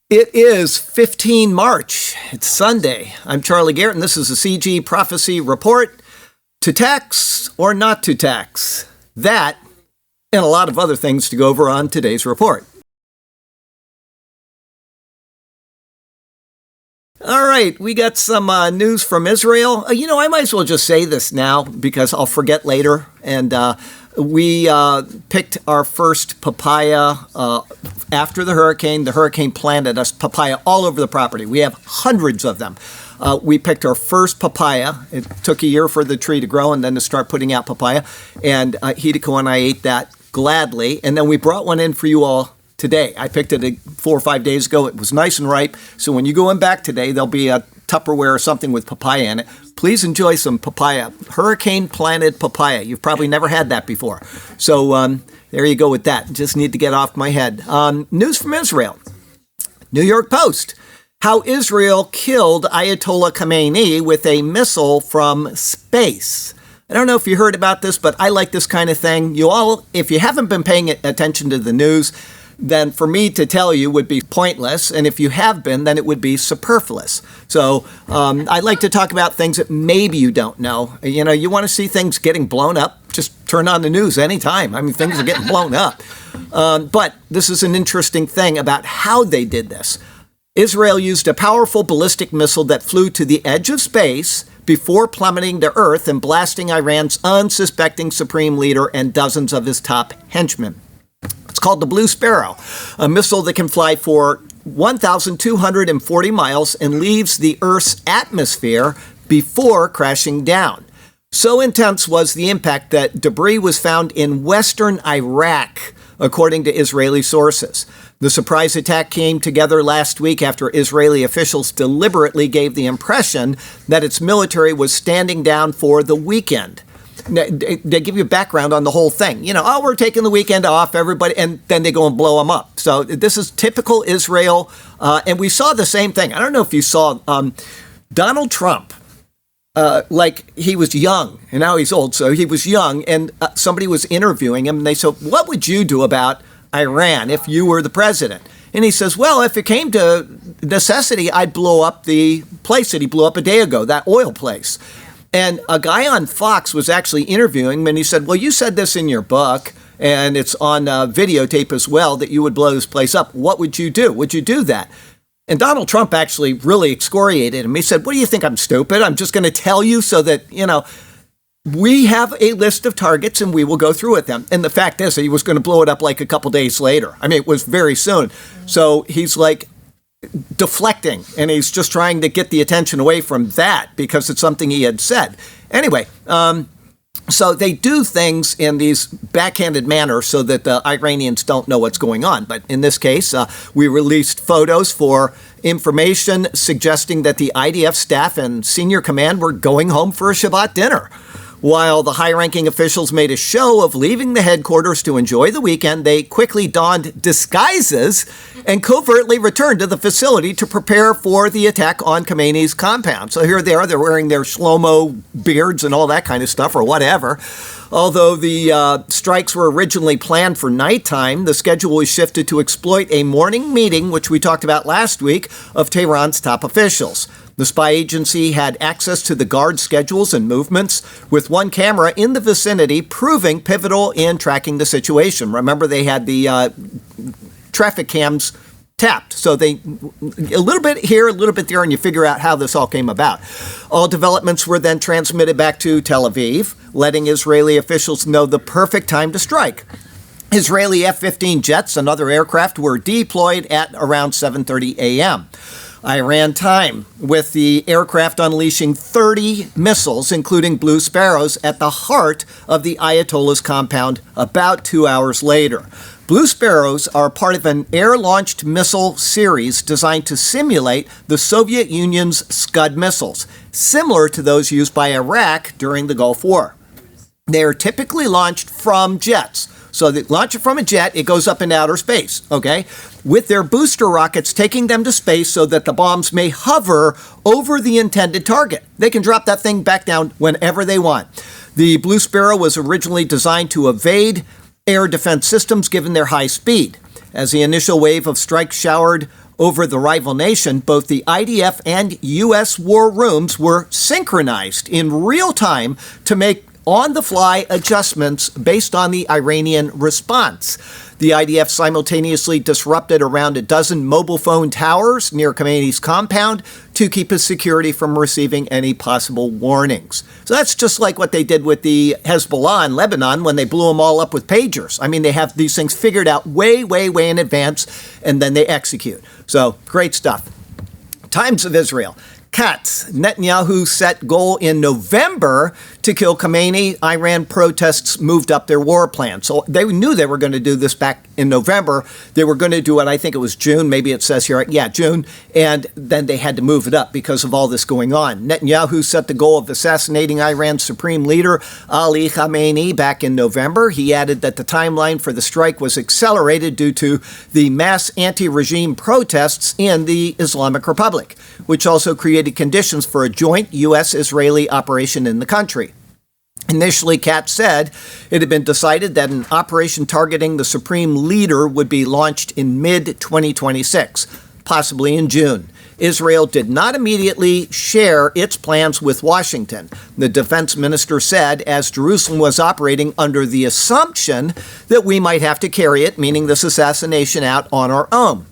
It is 15 March. It's Sunday. I'm Charlie Garrett, and this is the CG Prophecy Report. To tax or not to tax? That and a lot of other things to go over on today's report. All right, we got some news from Israel. I might as well just say this now because I'll forget later. And we picked our first papaya after the hurricane. The hurricane planted us papaya all over the property. We have hundreds of them. We picked our first papaya. It took a year for the tree to grow and then to start putting out papaya. And Hideko and I ate that gladly. And then we brought one in for you all today. I picked it 4 or 5 days ago. It was nice and ripe. So when you go in back today, there'll be a Tupperware or something with papaya in it. Please enjoy some papaya. Hurricane planted papaya. You've probably never had that before. So there you go with that. Just need to get off my head. News from Israel. New York Post. How Israel killed Ayatollah Khamenei with a missile from space. I don't know if you heard about this, but I like this kind of thing. You all, if you haven't been paying attention to the news, then for me to tell you would be pointless. And if you have been, then it would be superfluous. So I like to talk about things that maybe you don't know. You want to see things getting blown up, just turn on the news anytime. I mean, things are getting blown up. But this is an interesting thing about how they did this. Israel used a powerful ballistic missile that flew to the edge of space before plummeting to Earth and blasting Iran's unsuspecting supreme leader and dozens of his top henchmen. It's called the Blue Sparrow, a missile that can fly for 1,240 miles and leaves the Earth's atmosphere before crashing down. So intense was the impact that debris was found in western Iraq, according to Israeli sources. The surprise attack came together last week after Israeli officials deliberately gave the impression that its military was standing down for the weekend. They give you background on the whole thing. We're taking the weekend off, everybody, and then they go and blow them up. So this is typical Israel, and we saw the same thing. I don't know if you saw Donald Trump, he was young, and now he's old, so he was young, and somebody was interviewing him, and they said, what would you do about Iran if you were the president? And he says, well, if it came to necessity, I'd blow up the place that he blew up a day ago, that oil place. And a guy on Fox was actually interviewing him, and he said, well, you said this in your book, and it's on videotape as well, that you would blow this place up. What would you do? Would you do that? And Donald Trump actually really excoriated him. He said, what do you think, I'm stupid? I'm just going to tell you so that, we have a list of targets and we will go through with them. And the fact is that he was going to blow it up like a couple days later. I mean, it was very soon. So he's like deflecting, and he's just trying to get the attention away from that because it's something he had said. Anyway, so they do things in these backhanded manners so that the Iranians don't know what's going on. But in this case, we released photos for information suggesting that the IDF staff and senior command were going home for a Shabbat dinner. While the high-ranking officials made a show of leaving the headquarters to enjoy the weekend, they quickly donned disguises and covertly returned to the facility to prepare for the attack on Khamenei's compound. So here they are, they're wearing their Shlomo beards and all that kind of stuff, or whatever. Although the strikes were originally planned for nighttime, the schedule was shifted to exploit a morning meeting, which we talked about last week, of Tehran's top officials. The spy agency had access to the guard schedules and movements, with one camera in the vicinity proving pivotal in tracking the situation. Remember, they had the traffic cams tapped. So they, a little bit here, a little bit there, and you figure out how this all came about. All developments were then transmitted back to Tel Aviv, letting Israeli officials know the perfect time to strike. Israeli F-15 jets and other aircraft were deployed at around 7:30 a.m. Iran time, with the aircraft unleashing 30 missiles, including Blue Sparrows, at the heart of the Ayatollah's compound about 2 hours later. Blue Sparrows are part of an air-launched missile series designed to simulate the Soviet Union's Scud missiles, similar to those used by Iraq during the Gulf War. They are typically launched from jets. So they launch it from a jet, it goes up into outer space, okay? With their booster rockets taking them to space so that the bombs may hover over the intended target. They can drop that thing back down whenever they want. The Blue Sparrow was originally designed to evade air defense systems given their high speed. As the initial wave of strikes showered over the rival nation, both the IDF and U.S. war rooms were synchronized in real time to make on-the-fly adjustments based on the Iranian response. The IDF simultaneously disrupted around a dozen mobile phone towers near Khamenei's compound to keep his security from receiving any possible warnings. So that's just like what they did with the Hezbollah in Lebanon when they blew them all up with pagers. I mean, they have these things figured out way, way, way in advance, and then they execute. So great stuff. Times of Israel. Katz, Netanyahu set goal in November to kill Khamenei. Iran protests moved up their war plan. So they knew they were going to do this back in November. They were going to do it, I think it was June, maybe it says here, June. And then they had to move it up because of all this going on. Netanyahu set the goal of assassinating Iran's supreme leader, Ali Khamenei, back in November. He added that the timeline for the strike was accelerated due to the mass anti-regime protests in the Islamic Republic, which also created conditions for a joint U.S.-Israeli operation in the country. Initially, Katz said it had been decided that an operation targeting the supreme leader would be launched in mid-2026, possibly in June. Israel did not immediately share its plans with Washington. The defense minister said, as Jerusalem was operating under the assumption that we might have to carry it, meaning this assassination, out on our own.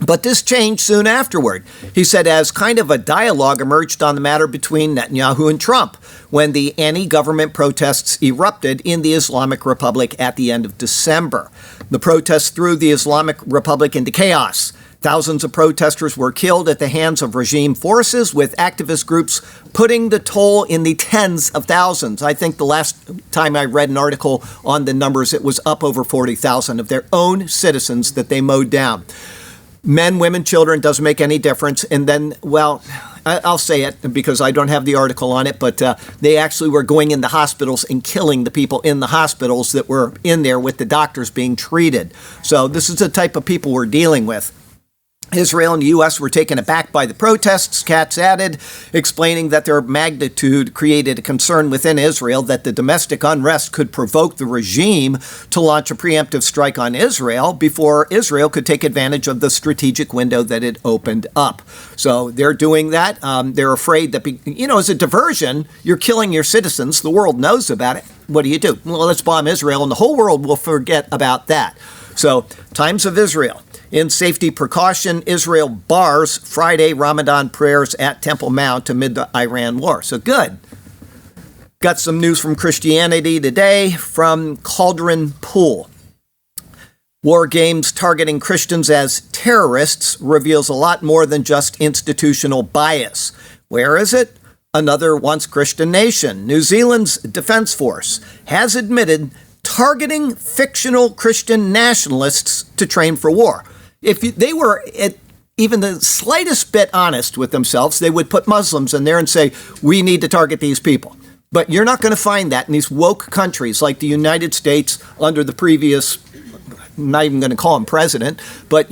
But this changed soon afterward. He said as kind of a dialogue emerged on the matter between Netanyahu and Trump when the anti-government protests erupted in the Islamic Republic at the end of December. The protests threw the Islamic Republic into chaos. Thousands of protesters were killed at the hands of regime forces, with activist groups putting the toll in the tens of thousands. I think the last time I read an article on the numbers, it was up over 40,000 of their own citizens that they mowed down. Men, women, children, doesn't make any difference. And then, well, I'll say it because I don't have the article on it, but they actually were going into hospitals and killing the people in the hospitals that were in there with the doctors being treated. So this is the type of people we're dealing with. Israel and the U.S. were taken aback by the protests, Katz added, explaining that their magnitude created a concern within Israel that the domestic unrest could provoke the regime to launch a preemptive strike on Israel before Israel could take advantage of the strategic window that had opened up. So they're doing that. They're afraid that, as a diversion, you're killing your citizens. The world knows about it. What do? Well, let's bomb Israel, and the whole world will forget about that. So, Times of Israel. In safety precaution, Israel bars Friday Ramadan prayers at Temple Mount amid the Iran war. So good. Got some news from Christianity Today from Cauldron Pool. War games targeting Christians as terrorists reveals a lot more than just institutional bias. Where is it? Another once Christian nation. New Zealand's Defence Force has admitted targeting fictional Christian nationalists to train for war. If they were even the slightest bit honest with themselves, they would put Muslims in there and say, we need to target these people. But you're not going to find that in these woke countries like the United States under the previous, I'm not even going to call him president, but,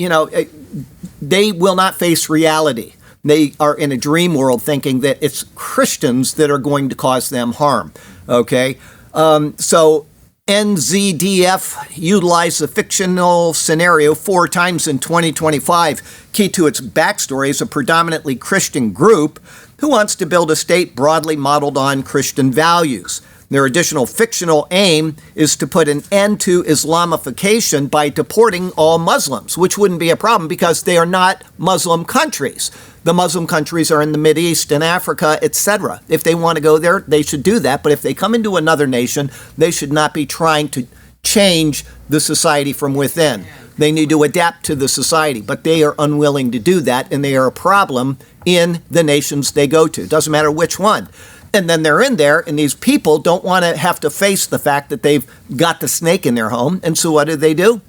they will not face reality. They are in a dream world thinking that it's Christians that are going to cause them harm. Okay? So NZDF utilized the fictional scenario 4 times in 2025. Key to its backstory is a predominantly Christian group who wants to build a state broadly modeled on Christian values. Their additional fictional aim is to put an end to Islamification by deporting all Muslims, which wouldn't be a problem because they are not Muslim countries. The Muslim countries are in the Mideast and Africa, etc. If they want to go there, they should do that. But if they come into another nation, they should not be trying to change the society from within. They need to adapt to the society, but they are unwilling to do that, and they are a problem in the nations they go to. Doesn't matter which one. And then they're in there, and these people don't want to have to face the fact that they've got the snake in their home. And so what do?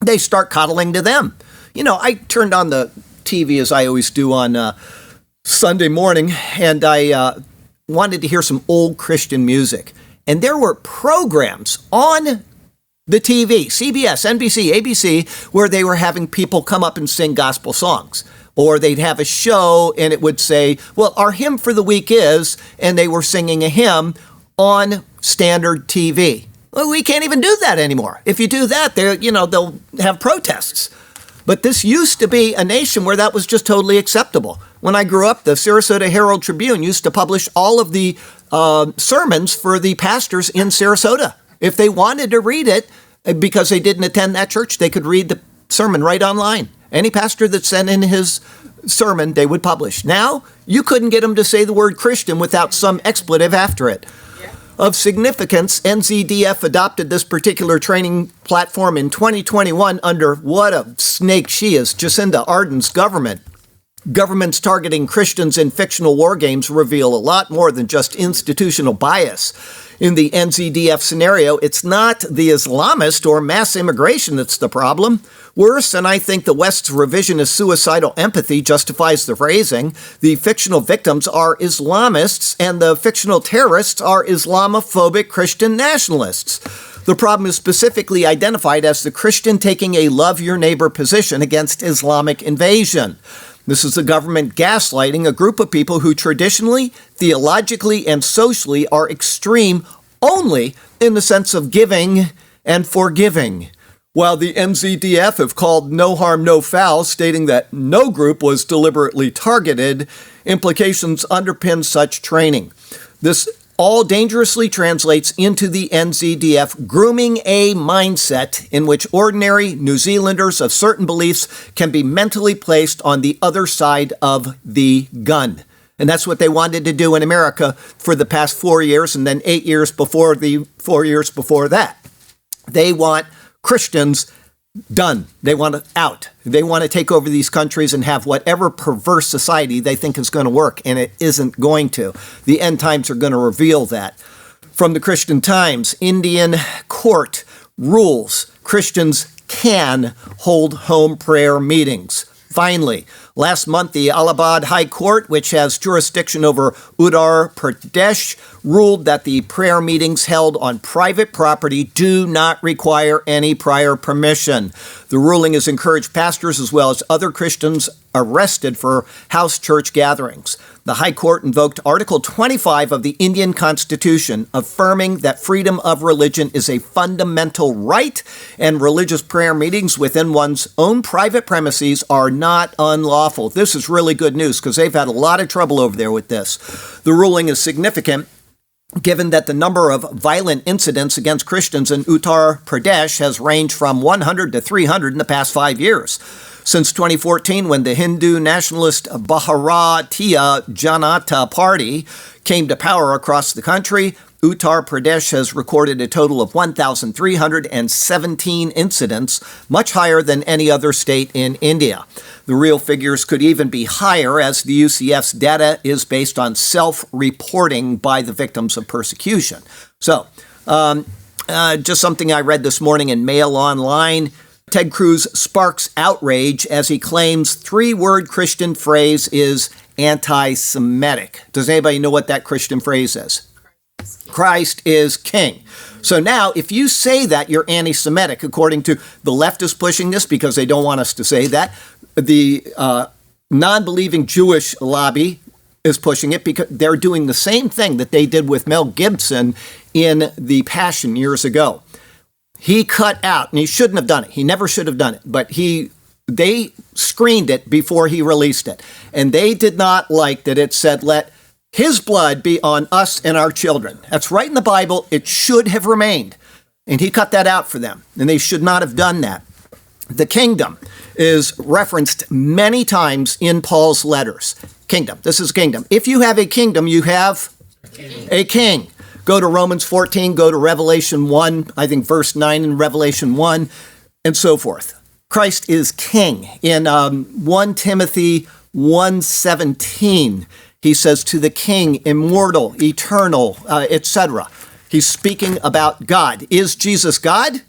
They start coddling to them. I turned on the TV, as I always do on Sunday morning, and I wanted to hear some old Christian music. And there were programs on the TV, CBS, NBC, ABC, where they were having people come up and sing gospel songs. Or they'd have a show and it would say, well, our hymn for the week is, and they were singing a hymn on standard TV. Well, we can't even do that anymore. If you do that, they'll have protests. But this used to be a nation where that was just totally acceptable. When I grew up, the Sarasota Herald Tribune used to publish all of the sermons for the pastors in Sarasota. If they wanted to read it, because they didn't attend that church, they could read the sermon right online. Any pastor that sent in his sermon, they would publish. Now, you couldn't get them to say the word Christian without some expletive after it. Of significance, NZDF adopted this particular training platform in 2021 under what a snake she is, Jacinda Ardern's government. Governments targeting Christians in fictional war games reveal a lot more than just institutional bias. In the NZDF scenario, it's not the Islamist or mass immigration that's the problem. Worse, and I think the West's revisionist suicidal empathy justifies the phrasing, the fictional victims are Islamists and the fictional terrorists are Islamophobic Christian nationalists. The problem is specifically identified as the Christian taking a love your neighbor position against Islamic invasion. This is the government gaslighting a group of people who traditionally, theologically, and socially are extreme only in the sense of giving and forgiving. While the NZDF have called no harm, no foul, stating that no group was deliberately targeted, implications underpin such training. This all dangerously translates into the NZDF grooming a mindset in which ordinary New Zealanders of certain beliefs can be mentally placed on the other side of the gun. And that's what they wanted to do in America for the past 4 years and then 8 years before the 4 years before that. They want Christians done. They want to out. They want to take over these countries and have whatever perverse society they think is going to work, and it isn't going to. The end times are going to reveal that. From the Christian Times, Indian court rules Christians can hold home prayer meetings. Finally, last month, the Allahabad High Court, which has jurisdiction over Uttar Pradesh, ruled that the prayer meetings held on private property do not require any prior permission. The ruling has encouraged pastors as well as other Christians arrested for house church gatherings. The High Court invoked Article 25 of the Indian Constitution, affirming that freedom of religion is a fundamental right, and religious prayer meetings within one's own private premises are not unlawful. This is really good news because they've had a lot of trouble over there with this. The ruling is significant given that the number of violent incidents against Christians in Uttar Pradesh has ranged from 100 to 300 in the past 5 years. Since 2014, when the Hindu nationalist Bharatiya Janata Party came to power across the country, Uttar Pradesh has recorded a total of 1,317 incidents, much higher than any other state in India. The real figures could even be higher, as the UCF's data is based on self-reporting by the victims of persecution. So, just something I read this morning in Mail Online. Ted Cruz sparks outrage as he claims three-word Christian phrase is anti-Semitic. Does anybody know what that Christian phrase is? Christ is king. So now, if you say that, you're anti-Semitic, according to the left is pushing this because they don't want us to say that. The non-believing Jewish lobby is pushing it because they're doing the same thing that they did with Mel Gibson in The Passion years ago. He cut out, and he shouldn't have done it. He never should have done it, but they screened it before he released it. And they did not like that it said, let his blood be on us and our children. That's right in the Bible. It should have remained. And he cut that out for them, and they should not have done that. The kingdom is referenced many times in Paul's letters. Kingdom. This is kingdom. If you have a kingdom, you have a king. Go to Romans 14, go to Revelation 1, I think verse 9 in Revelation 1, and so forth. Christ is king. In 1 Timothy 1:17, he says, to the king, immortal, eternal, etc. He's speaking about God. Is Jesus God?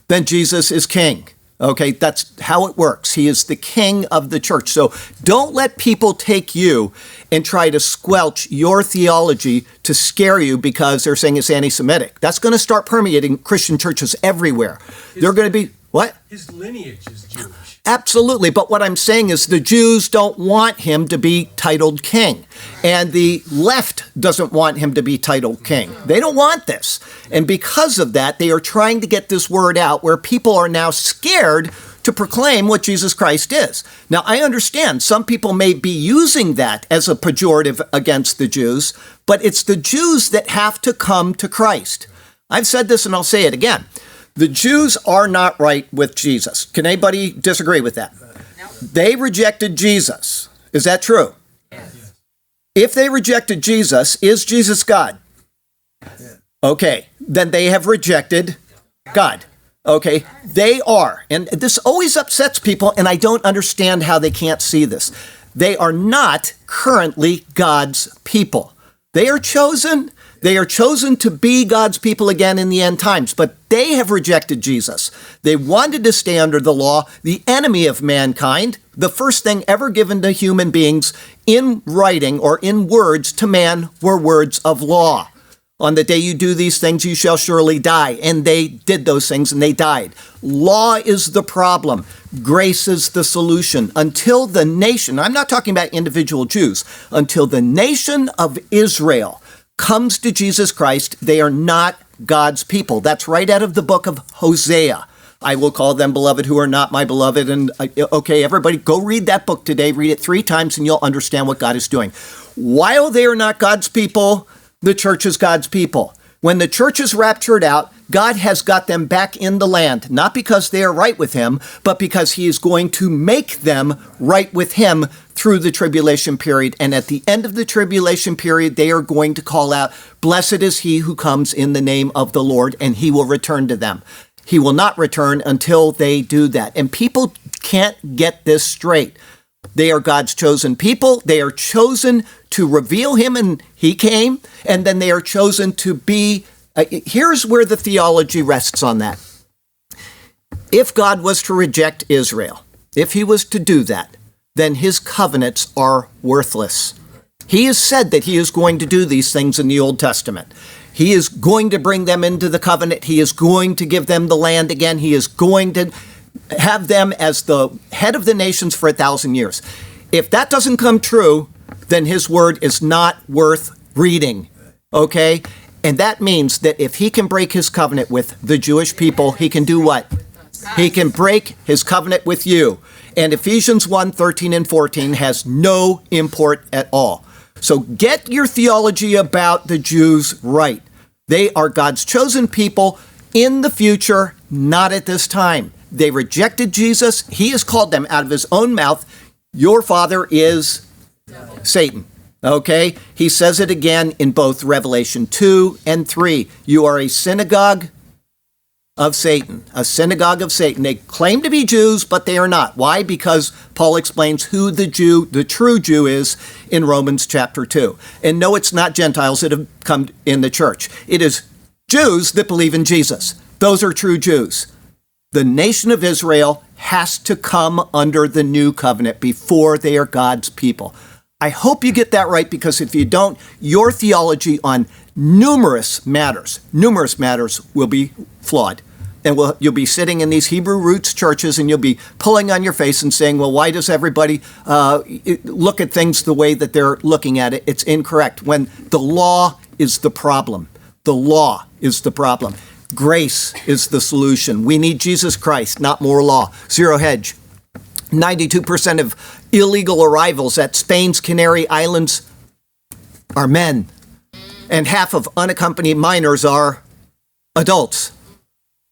Then Jesus is king. Okay, that's how it works. He is the king of the church. So don't let people take you and try to squelch your theology to scare you because they're saying it's anti-Semitic. That's going to start permeating Christian churches everywhere. They're going to be, what? His lineage is Jewish. Absolutely. But what I'm saying is the Jews don't want him to be titled king. And the left doesn't want him to be titled king. They don't want this. And because of that, they are trying to get this word out where people are now scared to proclaim what Jesus Christ is. Now, I understand some people may be using that as a pejorative against the Jews, but it's the Jews that have to come to Christ. I've said this and I'll say it again. The Jews are not right with Jesus. Can anybody disagree with that? No. They rejected Jesus. Is that true? Yes. If they rejected Jesus, is Jesus God? Yes. Okay, then they have rejected God. Okay, they are. And this always upsets people, and I don't understand how they can't see this. They are not currently God's people. They are chosen. They are chosen to be God's people again in the end times, but they have rejected Jesus. They wanted to stay under the law, the enemy of mankind, the first thing ever given to human beings in writing or in words to man were words of law. On the day you do these things, you shall surely die. And they did those things and they died. Law is the problem. Grace is the solution. Until the nation, I'm not talking about individual Jews, until the nation of Israel comes to Jesus Christ, they are not God's people. That's right out of the book of Hosea. I will call them beloved who are not my beloved. And okay, everybody go read that book today. Read it 3 times and you'll understand what God is doing. While they are not God's people, the church is God's people. When the church is raptured out, God has got them back in the land, not because they are right with him, but because he is going to make them right with him through the tribulation period. And at the end of the tribulation period, they are going to call out, "Blessed is he who comes in the name of the Lord," and he will return to them. He will not return until they do that. And people can't get this straight. They are God's chosen people. They are chosen to reveal him, and he came. And then they are chosen to be, here's where the theology rests on that. If God was to reject Israel, if he was to do that, then his covenants are worthless. He has said that he is going to do these things in the Old Testament. He is going to bring them into the covenant. He is going to give them the land again. He is going to have them as the head of the nations for 1,000 years. If that doesn't come true, then his word is not worth reading, okay? And that means that if he can break his covenant with the Jewish people, he can do what? He can break his covenant with you. And Ephesians 1:13 and 14 has no import at all. So get your theology about the Jews right. They are God's chosen people in the future, not at this time. They rejected Jesus. He has called them out of his own mouth. Your father is Satan. Okay? He says it again in both Revelation 2 and 3. You are a synagogue of Satan. A synagogue of Satan. They claim to be Jews, but they are not. Why? Because Paul explains who the true Jew is in Romans chapter 2. And no, it's not Gentiles that have come in the church. It is Jews that believe in Jesus. Those are true Jews. The nation of Israel has to come under the new covenant before they are God's people. I hope you get that right, because if you don't, your theology on numerous matters will be flawed. And you'll be sitting in these Hebrew roots churches and you'll be pulling on your face and saying, well, why does everybody look at things the way that they're looking at it? It's incorrect. When the law is the problem. The law is the problem. Grace is the solution. We need Jesus Christ, not more law. Zero hedge. 92% of illegal arrivals at Spain's Canary Islands are men. And half of unaccompanied minors are adults.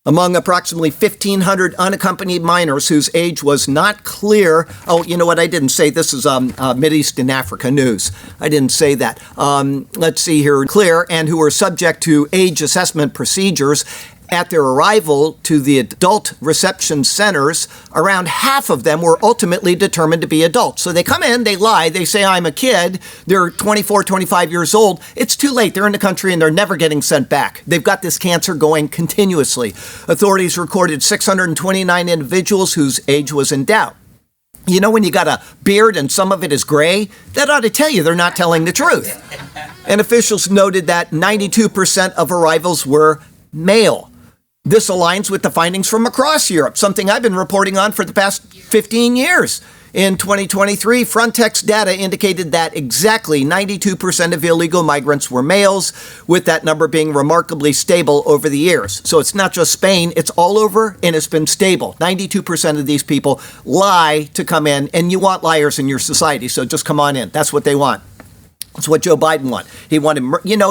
Among approximately 1,500 unaccompanied minors whose age was not clear. Oh, you know what? I didn't say this is Mideast and Africa news. I didn't say that. Let's see here. Clear, and who were subject to age assessment procedures at their arrival to the adult reception centers. Around half of them were ultimately determined to be adults. So they come in, they lie, they say, I'm a kid. They're 24, 25 years old. It's too late. They're in the country and they're never getting sent back. They've got this cancer going continuously. Authorities recorded 629 individuals whose age was in doubt. You know, when you got a beard and some of it is gray, that ought to tell you they're not telling the truth. And officials noted that 92% of arrivals were male. This aligns with the findings from across Europe, something I've been reporting on for the past 15 years. In 2023, Frontex data indicated that exactly 92% of illegal migrants were males, with that number being remarkably stable over the years. So it's not just Spain, it's all over, and it's been stable. 92% of these people lie to come in, and you want liars in your society, so just come on in. That's what they want. That's what Joe Biden wanted. He wanted,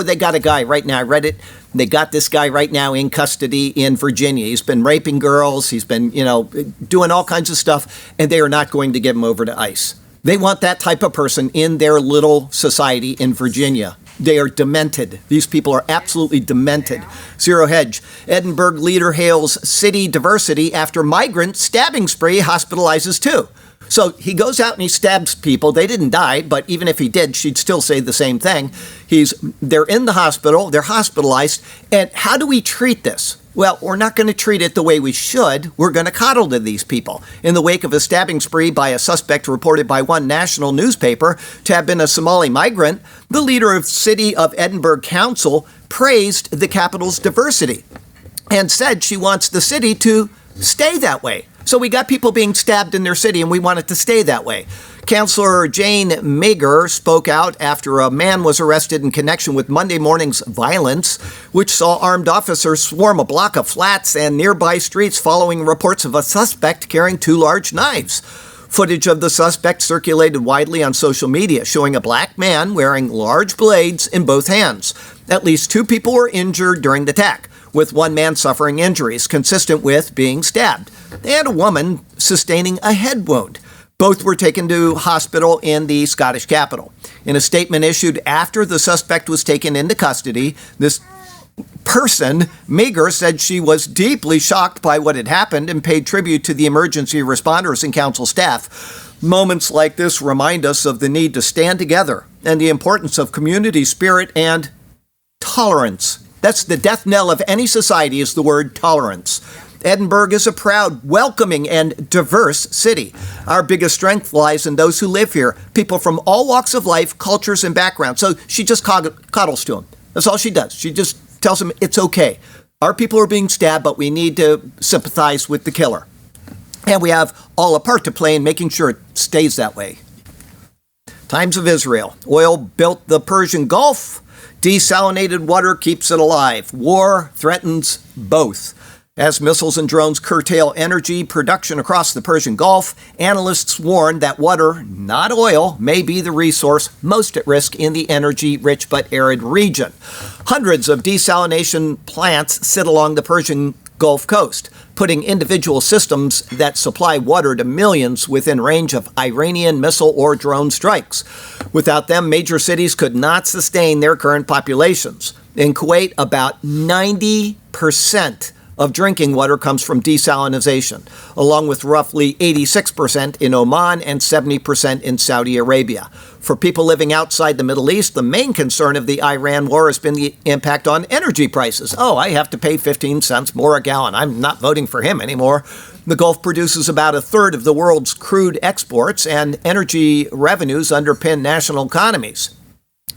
they got a guy right now, I read it, they got this guy right now in custody in Virginia. He's been raping girls, he's been, doing all kinds of stuff, and they are not going to give him over to ICE. They want that type of person in their little society in Virginia. They are demented. These people are absolutely demented. Zero Hedge. Edinburgh leader hails city diversity after migrant stabbing spree hospitalizes two. So he goes out and he stabs people. They didn't die, but even if he did, she'd still say the same thing. They're in the hospital, they're hospitalized, and how do we treat this? Well, we're not going to treat it the way we should. We're going to coddle to these people. In the wake of a stabbing spree by a suspect reported by one national newspaper to have been a Somali migrant, the leader of City of Edinburgh Council praised the capital's diversity and said she wants the city to stay that way. So we got people being stabbed in their city, and we want it to stay that way. Councillor Jane Mager spoke out after a man was arrested in connection with Monday morning's violence, which saw armed officers swarm a block of flats and nearby streets following reports of a suspect carrying two large knives. Footage of the suspect circulated widely on social media, showing a black man wearing large blades in both hands. At least two people were injured during the attack, with one man suffering injuries consistent with being stabbed, and a woman sustaining a head wound. Both were taken to hospital in the Scottish capital. In a statement issued after the suspect was taken into custody, this person, Meager, said she was deeply shocked by what had happened and paid tribute to the emergency responders and council staff. Moments like this remind us of the need to stand together and the importance of community spirit and tolerance. That's the death knell of any society, is the word tolerance. Edinburgh is a proud, welcoming, and diverse city. Our biggest strength lies in those who live here, people from all walks of life, cultures, and backgrounds. So she just coddles to them. That's all she does. She just tells them it's okay. Our people are being stabbed, but we need to sympathize with the killer. And we have all a part to play in making sure it stays that way. Times of Israel. Oil built the Persian Gulf. Desalinated water keeps it alive. War threatens both. As missiles and drones curtail energy production across the Persian Gulf, analysts warn that water, not oil, may be the resource most at risk in the energy-rich but arid region. Hundreds of desalination plants sit along the Persian Gulf coast, putting individual systems that supply water to millions within range of Iranian missile or drone strikes. Without them, major cities could not sustain their current populations. In Kuwait, about 90% of drinking water comes from desalination, along with roughly 86% in Oman and 70% in Saudi Arabia. For people living outside the Middle East, the main concern of the Iran war has been the impact on energy prices. Oh, I have to pay 15 cents more a gallon. I'm not voting for him anymore. The Gulf produces about a third of the world's crude exports, and energy revenues underpin national economies.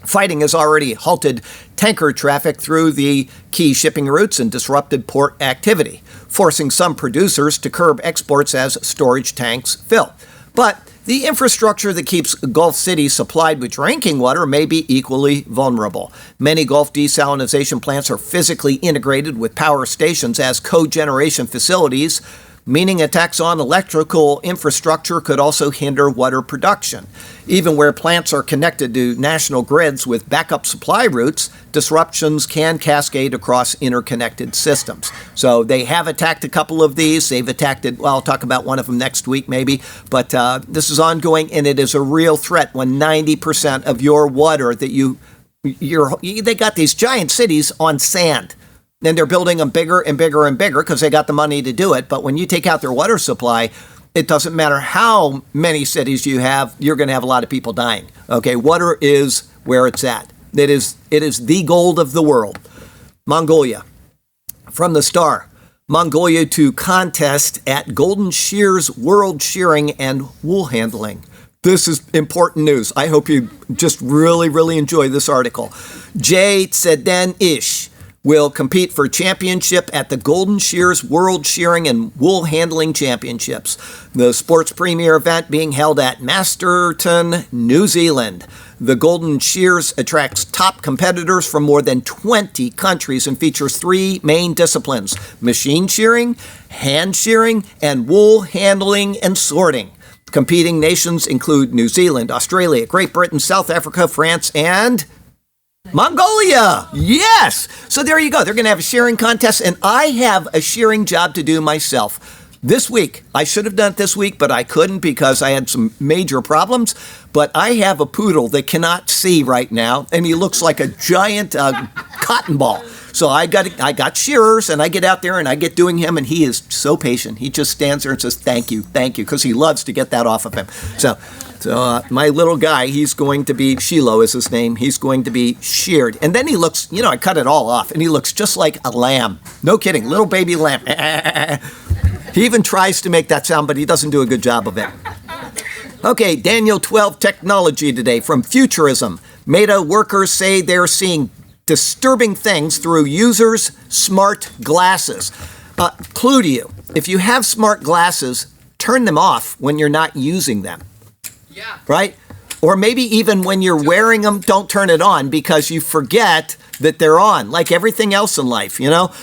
Fighting has already halted tanker traffic through the key shipping routes and disrupted port activity, forcing some producers to curb exports as storage tanks fill. But the infrastructure that keeps Gulf cities supplied with drinking water may be equally vulnerable. Many Gulf desalination plants are physically integrated with power stations as cogeneration facilities, meaning attacks on electrical infrastructure could also hinder water production. Even where plants are connected to national grids with backup supply routes, disruptions can cascade across interconnected systems. So they have attacked a couple of these. They've attacked it. Well, I'll talk about one of them next week maybe. But this is ongoing, and it is a real threat when 90% of your water that they got these giant cities on sand. Then they're building them bigger and bigger and bigger because they got the money to do it. But when you take out their water supply, it doesn't matter how many cities you have, you're going to have a lot of people dying. Okay, water is where it's at. It is the gold of the world. Mongolia. From the Star. Mongolia to contest at Golden Shear's World Shearing and Wool Handling. This is important news. I hope you just really, really enjoy this article. Jay Tseden Ish will compete for championship at the Golden Shears World Shearing and Wool Handling Championships, the sports premier event being held at Masterton, New Zealand. The Golden Shears attracts top competitors from more than 20 countries and features 3 main disciplines: machine shearing, hand shearing, and wool handling and sorting. Competing nations include New Zealand, Australia, Great Britain, South Africa, France, and Mongolia. Yes. So there you go. They're going to have a shearing contest, and I have a shearing job to do myself this week. I should have done it this week, but I couldn't because I had some major problems. But I have a poodle that cannot see right now, and he looks like a giant cotton ball. So I got shearers, and I get out there and I get doing him, and he is so patient. He just stands there and says, thank you, because he loves to get that off of him. So my little guy, he's going to be, Shiloh is his name, he's going to be sheared. And then he looks, I cut it all off, and he looks just like a lamb. No kidding, little baby lamb. He even tries to make that sound, but he doesn't do a good job of it. Okay, Daniel 12 technology today from Futurism. Meta workers say they're seeing disturbing things through users' smart glasses. Clue to you, if you have smart glasses, turn them off when you're not using them. Yeah. Right? Or maybe even when you're wearing them, don't turn it on because you forget that they're on, like everything else in life,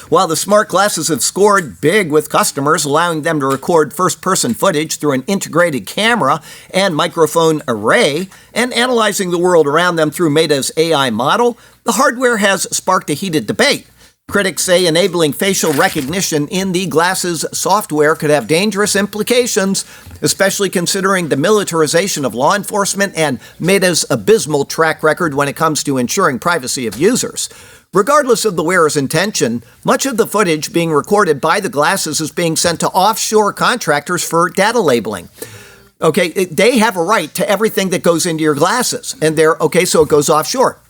While the smart glasses have scored big with customers, allowing them to record first-person footage through an integrated camera and microphone array, and analyzing the world around them through Meta's AI model, the hardware has sparked a heated debate. Critics say enabling facial recognition in the glasses software could have dangerous implications, especially considering the militarization of law enforcement and Meta's abysmal track record when it comes to ensuring privacy of users. Regardless of the wearer's intention, much of the footage being recorded by the glasses is being sent to offshore contractors for data labeling. Okay, they have a right to everything that goes into your glasses, and so it goes offshore.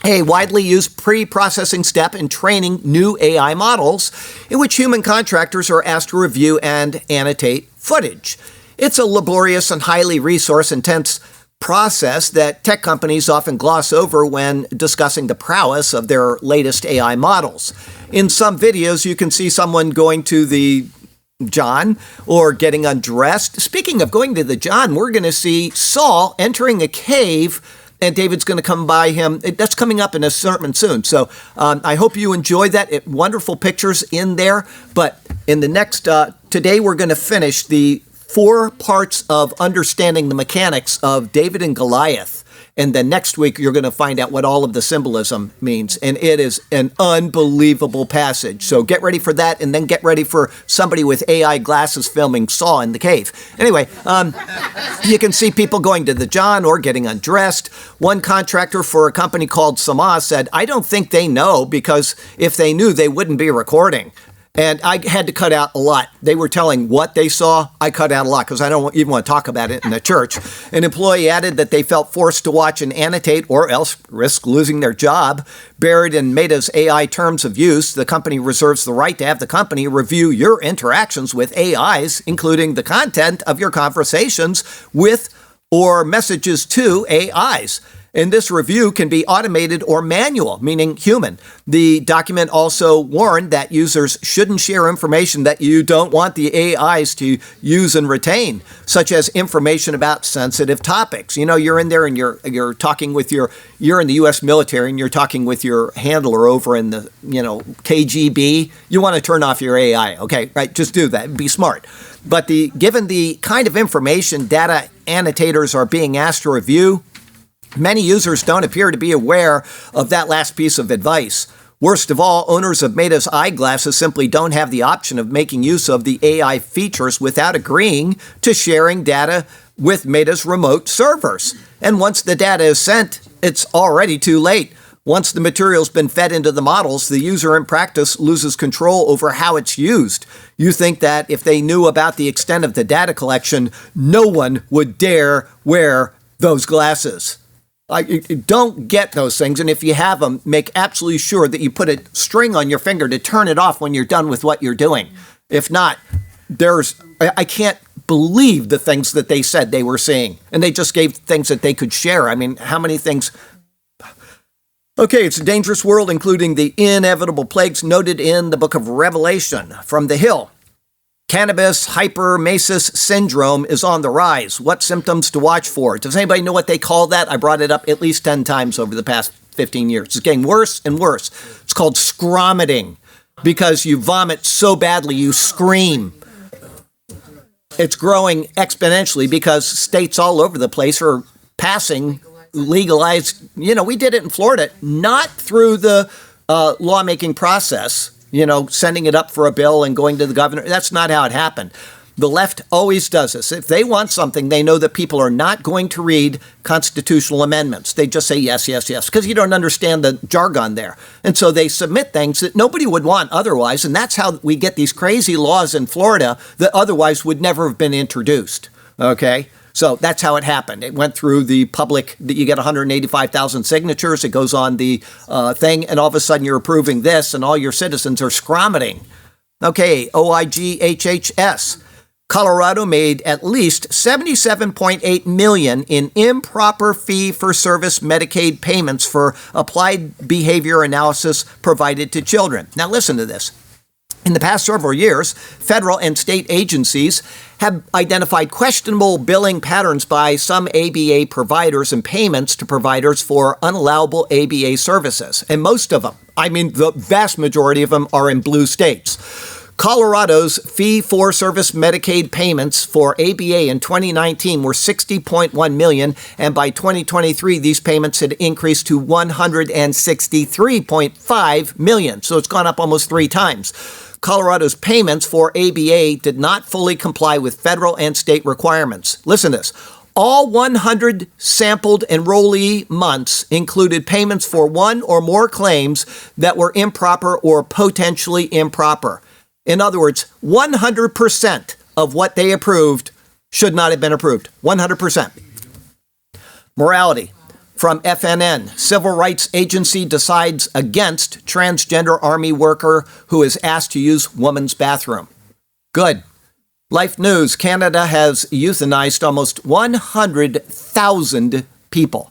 A widely used pre-processing step in training new AI models in which human contractors are asked to review and annotate footage. It's a laborious and highly resource-intense process that tech companies often gloss over when discussing the prowess of their latest AI models. In some videos, you can see someone going to the John or getting undressed. Speaking of going to the John, we're going to see Saul entering a cave, and David's going to come by him. That's coming up in a sermon soon. So I hope you enjoy that. Wonderful pictures in there. But in the next, today we're going to finish the 4 parts of understanding the mechanics of David and Goliath. And then next week, you're going to find out what all of the symbolism means. And it is an unbelievable passage. So get ready for that, and then get ready for somebody with AI glasses filming Saw in the cave. Anyway, you can see people going to the John or getting undressed. One contractor for a company called Sama said, I don't think they know, because if they knew, they wouldn't be recording. And I had to cut out a lot. They were telling what they saw. I cut out a lot because I don't even want to talk about it in the church. An employee added that they felt forced to watch and annotate or else risk losing their job. Buried in Meta's AI terms of use, the company reserves the right to have the company review your interactions with AIs, including the content of your conversations with or messages to AIs. And this review can be automated or manual, meaning human. The document also warned that users shouldn't share information that you don't want the AIs to use and retain, such as information about sensitive topics. You're in there and you're talking with you're in the U.S. military and you're talking with your handler over in the, KGB. You want to turn off your AI, okay? Right, just do that. Be smart. But given the kind of information data annotators are being asked to review, many users don't appear to be aware of that last piece of advice. Worst of all, owners of Meta's eyeglasses simply don't have the option of making use of the AI features without agreeing to sharing data with Meta's remote servers. And once the data is sent, it's already too late. Once the material's been fed into the models, the user in practice loses control over how it's used. You think that if they knew about the extent of the data collection, no one would dare wear those glasses. Don't get those things, and if you have them, make absolutely sure that you put a string on your finger to turn it off when you're done with what you're doing. If not, I can't believe the things that they said they were seeing, and they just gave things that they could share. I mean, how many things? Okay, it's a dangerous world, including the inevitable plagues noted in the book of Revelation. From the Hill, cannabis hyperemesis syndrome is on the rise. What symptoms to watch for? Does anybody know what they call that? I brought it up at least 10 times over the past 15 years. It's getting worse and worse. It's called scromiting because you vomit so badly you scream. It's growing exponentially because states all over the place are passing legalized, we did it in Florida, not through the lawmaking process, sending it up for a bill and going to the governor. That's not how it happened. The left always does this. If they want something, they know that people are not going to read constitutional amendments. They just say yes, yes, yes, because you don't understand the jargon there. And so they submit things that nobody would want otherwise. And that's how we get these crazy laws in Florida that otherwise would never have been introduced. Okay? So that's how it happened. It went through the public, you get 185,000 signatures, it goes on the thing, and all of a sudden you're approving this, and all your citizens are scromiting. Okay, OIGHHS. Colorado made at least $77.8 million in improper fee-for-service Medicaid payments for applied behavior analysis provided to children. Now listen to this. In the past several years, federal and state agencies have identified questionable billing patterns by some ABA providers and payments to providers for unallowable ABA services. And most of them, the vast majority of them, are in blue states. Colorado's fee-for-service Medicaid payments for ABA in 2019 were $60.1 million, and by 2023, these payments had increased to $163.5 million. So it's gone up almost 3 times. Colorado's payments for ABA did not fully comply with federal and state requirements. Listen to this. All 100 sampled enrollee months included payments for one or more claims that were improper or potentially improper. In other words, 100% of what they approved should not have been approved. 100%. Morality. From FNN, Civil Rights Agency decides against transgender Army worker who is asked to use woman's bathroom. Good. Life News, Canada has euthanized almost 100,000 people.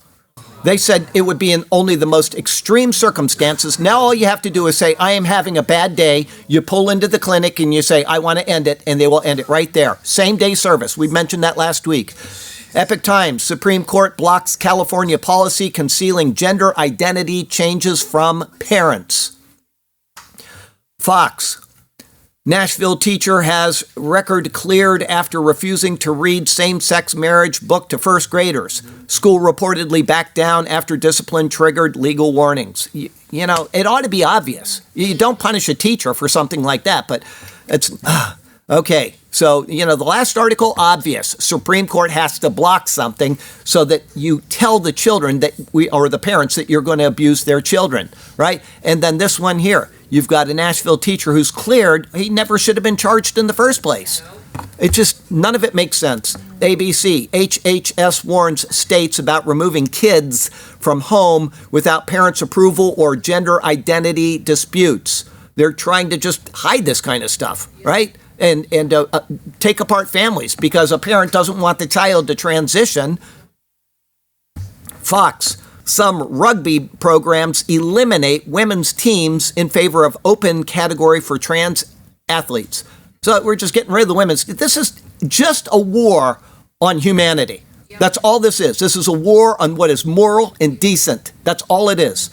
They said it would be in only the most extreme circumstances. Now all you have to do is say, I am having a bad day. You pull into the clinic and you say, I want to end it, and they will end it right there. Same day service. We mentioned that last week. Epic Times, Supreme Court blocks California policy concealing gender identity changes from parents. Fox, Nashville teacher has record cleared after refusing to read same-sex marriage book to first graders. School reportedly backed down after discipline triggered legal warnings. It ought to be obvious. You don't punish a teacher for something like that, but it's... Okay, so, the last article, obvious. Supreme Court has to block something so that you tell the children or the parents that you're going to abuse their children, right? And then this one here, you've got a Nashville teacher who's cleared. He never should have been charged in the first place. It just, none of it makes sense. ABC, HHS warns states about removing kids from home without parents' approval or gender identity disputes. They're trying to just hide this kind of stuff, right? And take apart families because a parent doesn't want the child to transition. Fox, some rugby programs eliminate women's teams in favor of open category for trans athletes. So we're just getting rid of the women's. This is just a war on humanity. That's all this is. This is a war on what is moral and decent. That's all it is.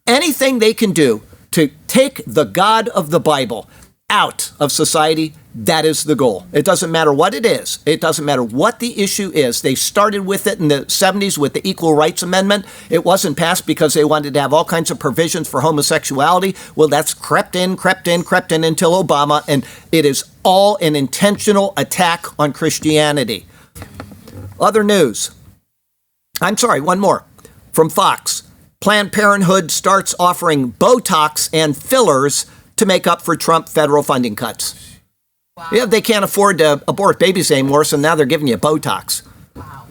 Anything they can do to take the God of the Bible out of society, that is the goal. It doesn't matter what it is. It doesn't matter what the issue is. They started with it in the 70s with the Equal Rights Amendment. It wasn't passed because they wanted to have all kinds of provisions for homosexuality. Well, that's crept in until Obama, and it is all an intentional attack on Christianity. Other news. One more. From Fox. Planned Parenthood starts offering Botox and fillers to make up for Trump federal funding cuts. Wow. Yeah, they can't afford to abort babies anymore, so now they're giving you Botox. Wow.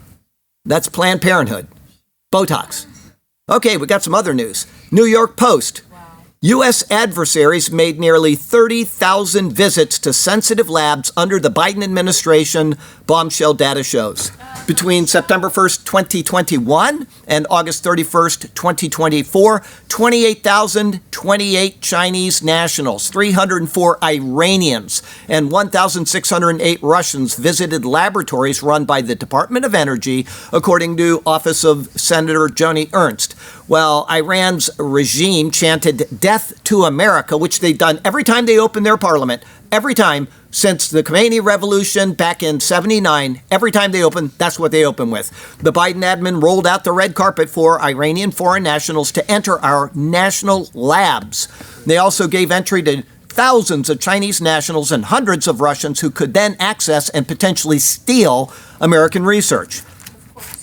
That's Planned Parenthood. Botox. Okay, we got some other news. New York Post. Wow. U.S. adversaries made nearly 30,000 visits to sensitive labs under the Biden administration, bombshell data shows. Between September 1st, 2021 and August 31st, 2024, 28,028 Chinese nationals, 304 Iranians, and 1,608 Russians visited laboratories run by the Department of Energy, according to Office of Senator Joni Ernst. While Iran's regime chanted "Death to America," which they've done every time they open their parliament, every time since the Khomeini Revolution back in '79, every time they open, that's what they open with. The Biden admin rolled out the red carpet for Iranian foreign nationals to enter our national labs. They also gave entry to thousands of Chinese nationals and hundreds of Russians who could then access and potentially steal American research.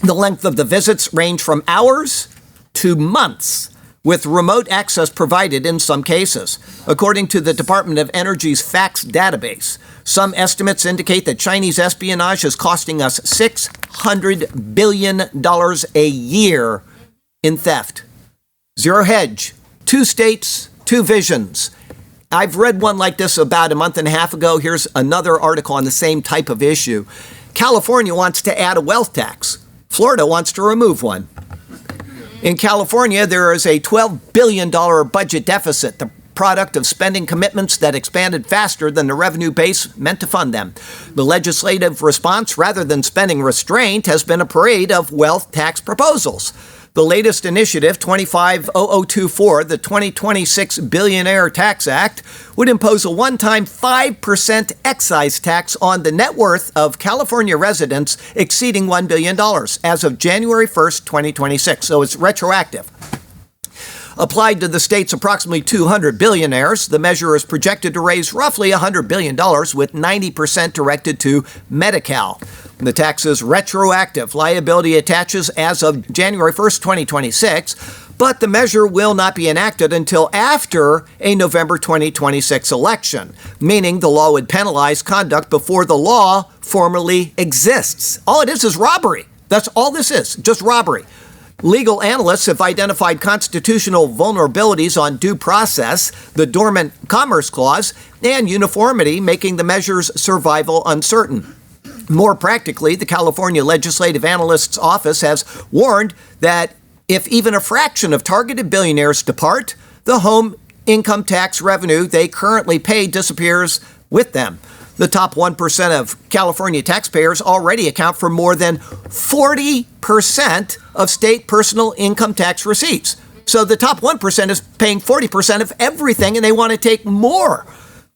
The length of the visits range from hours to months, with remote access provided in some cases. According to the Department of Energy's FACTS database, some estimates indicate that Chinese espionage is costing us $600 billion a year in theft. Zero hedge, 2 states, 2 visions. I've read one like this about a month and a half ago. Here's another article on the same type of issue. California wants to add a wealth tax. Florida wants to remove one. In California, there is a $12 billion budget deficit, the product of spending commitments that expanded faster than the revenue base meant to fund them. The legislative response, rather than spending restraint, has been a parade of wealth tax proposals. The latest initiative, 250024, the 2026 Billionaire Tax Act, would impose a one-time 5% excise tax on the net worth of California residents exceeding $1 billion as of January 1st, 2026. So it's retroactive. Applied to the state's approximately 200 billionaires, the measure is projected to raise roughly $100 billion, with 90% directed to Medi-Cal. The tax is retroactive. Liability attaches as of January 1st, 2026, but the measure will not be enacted until after a November 2026 election, meaning the law would penalize conduct before the law formally exists. All it is robbery. That's all this is, just robbery. Legal analysts have identified constitutional vulnerabilities on due process, the Dormant Commerce Clause, and uniformity, making the measure's survival uncertain. More practically, the California Legislative Analyst's Office has warned that if even a fraction of targeted billionaires depart, the home income tax revenue they currently pay disappears with them. The top 1% of California taxpayers already account for more than 40% of state personal income tax receipts. So the top 1% is paying 40% of everything, and they want to take more.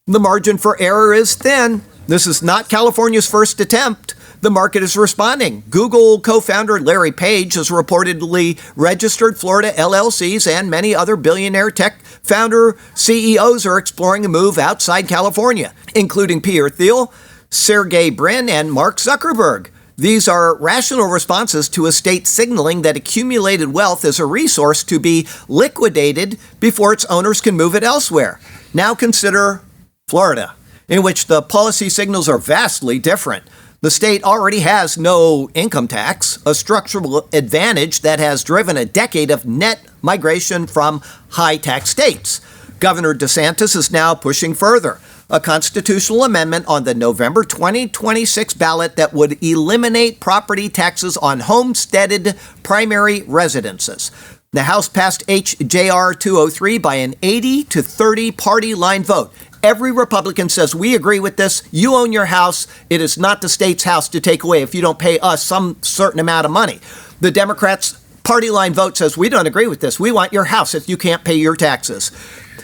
The margin for error is thin. This is not California's first attempt. The market is responding. Google co-founder Larry Page has reportedly registered Florida LLCs, and many other billionaire tech founder CEOs are exploring a move outside California, including Peter Thiel, Sergey Brin, and Mark Zuckerberg. These are rational responses to a state signaling that accumulated wealth is a resource to be liquidated before its owners can move it elsewhere. Now consider Florida, in which the policy signals are vastly different. The state already has no income tax, a structural advantage that has driven a decade of net migration from high-tax states. Governor DeSantis is now pushing further, a constitutional amendment on the November 2026 ballot that would eliminate property taxes on homesteaded primary residences. The House passed H.J.R. 203 by an 80-30 party line vote. Every Republican says, we agree with this. You own your house. It is not the state's house to take away if you don't pay us some certain amount of money. The Democrats' party line vote says, we don't agree with this. We want your house if you can't pay your taxes.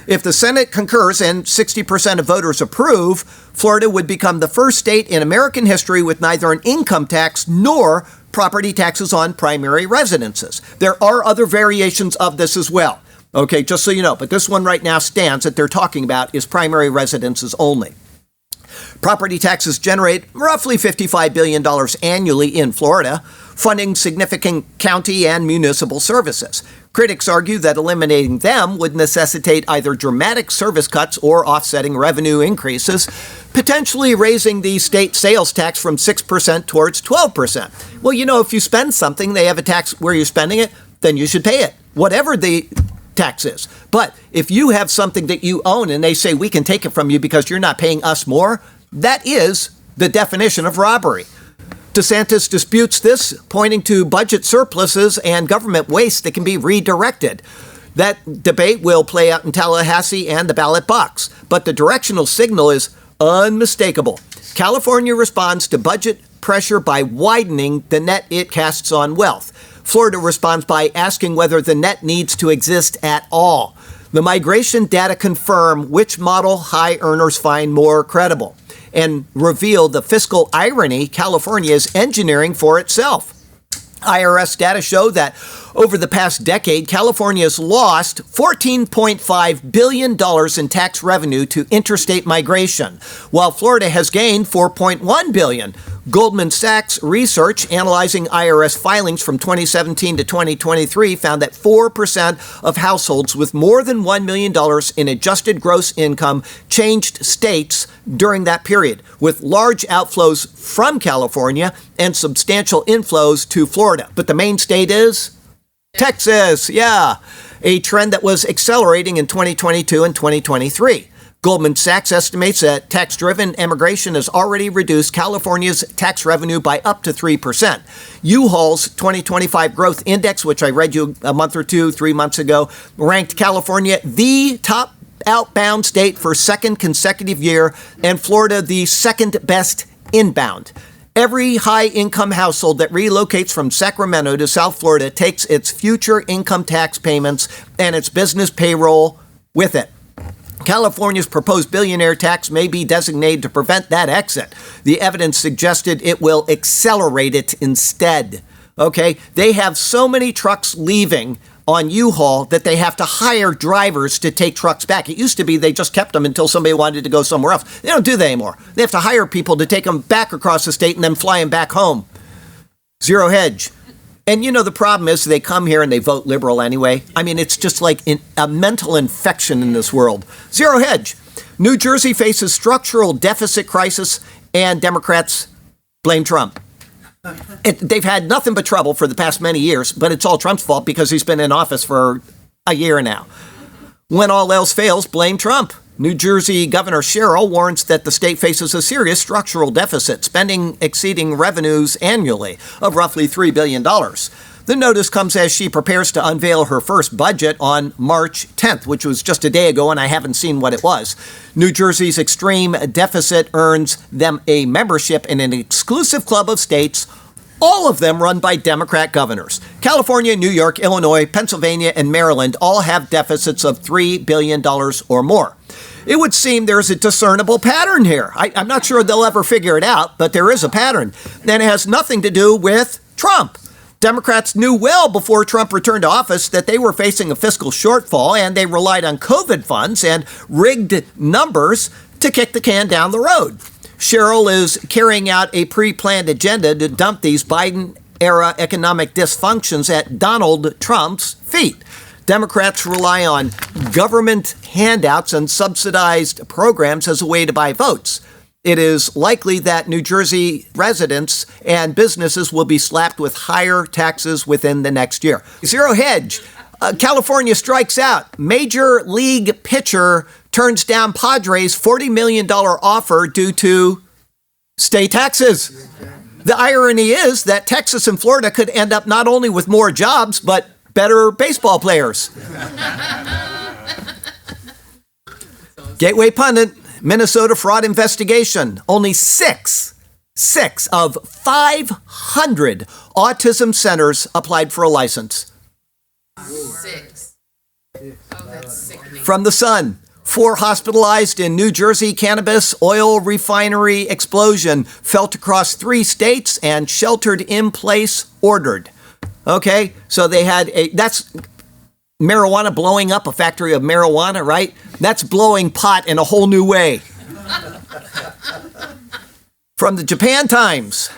If the Senate concurs and 60% of voters approve, Florida would become the first state in American history with neither an income tax nor property taxes on primary residences. There are other variations of this as well. Okay, just so you know, but this one right now stands that they're talking about is primary residences only. Property taxes generate roughly $55 billion annually in Florida, funding significant county and municipal services. Critics argue that eliminating them would necessitate either dramatic service cuts or offsetting revenue increases, potentially raising the state sales tax from 6% towards 12%. Well, you know, if you spend something, they have a tax where you're spending it, then you should pay it, whatever the tax is. But if you have something that you own and they say we can take it from you because you're not paying us more, that is the definition of robbery. DeSantis disputes this, pointing to budget surpluses and government waste that can be redirected. That debate will play out in Tallahassee and the ballot box, but the directional signal is unmistakable. California responds to budget pressure by widening the net it casts on wealth. Florida responds by asking whether the net needs to exist at all. The migration data confirm which model high earners find more credible and reveal the fiscal irony California is engineering for itself. IRS data show that over the past decade, California has lost $14.5 billion in tax revenue to interstate migration, while Florida has gained $4.1 billion. Goldman Sachs research analyzing IRS filings from 2017 to 2023 found that 4% of households with more than $1 million in adjusted gross income changed states during that period, with large outflows from California and substantial inflows to Florida. But the main state is Texas, a trend that was accelerating in 2022 and 2023. Goldman Sachs estimates that tax-driven immigration has already reduced California's tax revenue by up to 3%. U-Haul's 2025 Growth Index, which I read you a month or 3 months ago, ranked California the top outbound state for second consecutive year, and Florida the second best inbound. Every high-income household that relocates from Sacramento to South Florida takes its future income tax payments and its business payroll with it. California's proposed billionaire tax may be designated to prevent that exit. The evidence suggested it will accelerate it instead. Okay? They have so many trucks leaving on U-Haul that they have to hire drivers to take trucks back. It used to be they just kept them until somebody wanted to go somewhere else. They don't do that anymore. They have to hire people to take them back across the state and then fly them back home. Zero hedge. And the problem is they come here and they vote liberal anyway. I mean, it's just like a mental infection in this world. Zero hedge. New Jersey faces structural deficit crisis and Democrats blame Trump. They've had nothing but trouble for the past many years, but it's all Trump's fault because he's been in office for a year now. When all else fails, blame Trump. New Jersey Governor Sherrill warns that the state faces a serious structural deficit, spending exceeding revenues annually of roughly $3 billion. The notice comes as she prepares to unveil her first budget on March 10th, which was just a day ago, and I haven't seen what it was. New Jersey's extreme deficit earns them a membership in an exclusive club of states, all of them run by Democrat governors. California, New York, Illinois, Pennsylvania, and Maryland all have deficits of $3 billion or more. It would seem there's a discernible pattern here. I'm not sure they'll ever figure it out, but there is a pattern. And it has nothing to do with Trump. Democrats knew well before Trump returned to office that they were facing a fiscal shortfall, and they relied on COVID funds and rigged numbers to kick the can down the road. Sherrill is carrying out a pre-planned agenda to dump these Biden-era economic dysfunctions at Donald Trump's feet. Democrats rely on government handouts and subsidized programs as a way to buy votes. It is likely that New Jersey residents and businesses will be slapped with higher taxes within the next year. Zero hedge. California strikes out. Major league pitcher turns down Padres' $40 million offer due to state taxes. The irony is that Texas and Florida could end up not only with more jobs, but better baseball players. Gateway Pundit, Minnesota fraud investigation. Only six of 500 autism centers applied for a license. 6. Oh, that's sickening. From the Sun, 4 hospitalized in New Jersey cannabis oil refinery explosion felt across 3 states and sheltered in place ordered. Okay, so they had that's marijuana blowing up, a factory of marijuana, right? That's blowing pot in a whole new way. From the Japan Times,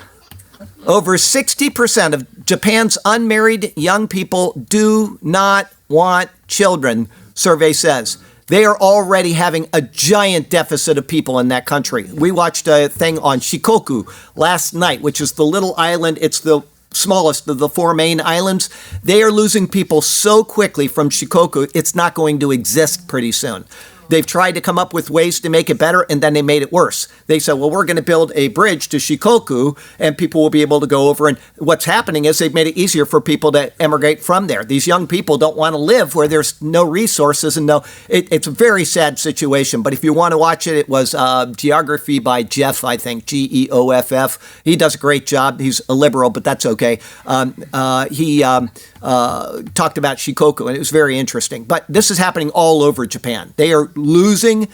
over 60% of Japan's unmarried young people do not want children, survey says. They are already having a giant deficit of people in that country. We watched a thing on Shikoku last night, which is the little island. It's the smallest of the 4 main islands. They are losing people so quickly from Shikoku, it's not going to exist pretty soon. They've tried to come up with ways to make it better, and then they made it worse. They said, well, we're going to build a bridge to Shikoku, and people will be able to go over. And what's happening is they've made it easier for people to emigrate from there. These young people don't want to live where there's no resources and it's a very sad situation. But if you want to watch it, it was Geography by Jeff, I think, Geoff. He does a great job. He's a liberal, but that's okay. He talked about Shikoku, and it was very interesting. But this is happening all over Japan. They are losing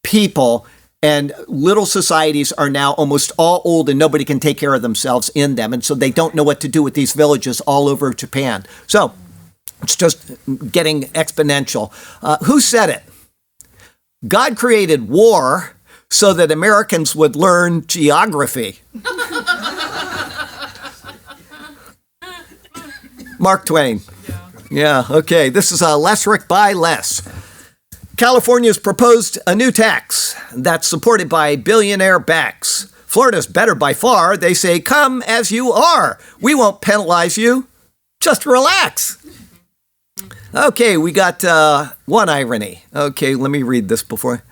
people, and little societies are now almost all old, and nobody can take care of themselves in them. And so they don't know what to do with these villages all over Japan. So it's just getting exponential. Who said it? God created war so that Americans would learn geography. Mark Twain. Yeah, okay. This is Lesrick by Les. California's proposed a new tax that's supported by billionaire backs. Florida's better by far. They say, come as you are. We won't penalize you. Just relax. Okay, we got one irony. Okay, let me read this before.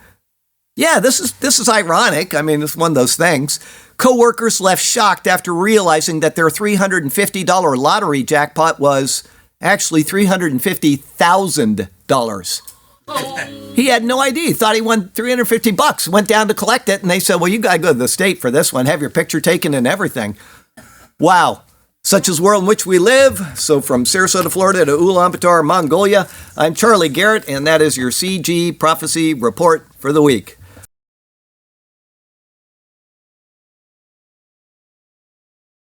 Yeah, this is ironic. I mean, it's one of those things. Coworkers left shocked after realizing that their $350 lottery jackpot was actually $350,000. He had no idea. He thought he won $350. Went down to collect it, and they said, well, you got to go to the state for this one. Have your picture taken and everything. Wow. Such is the world in which we live. So from Sarasota, Florida to Ulaanbaatar, Mongolia, I'm Charlie Garrett, and that is your CG Prophecy Report for the week.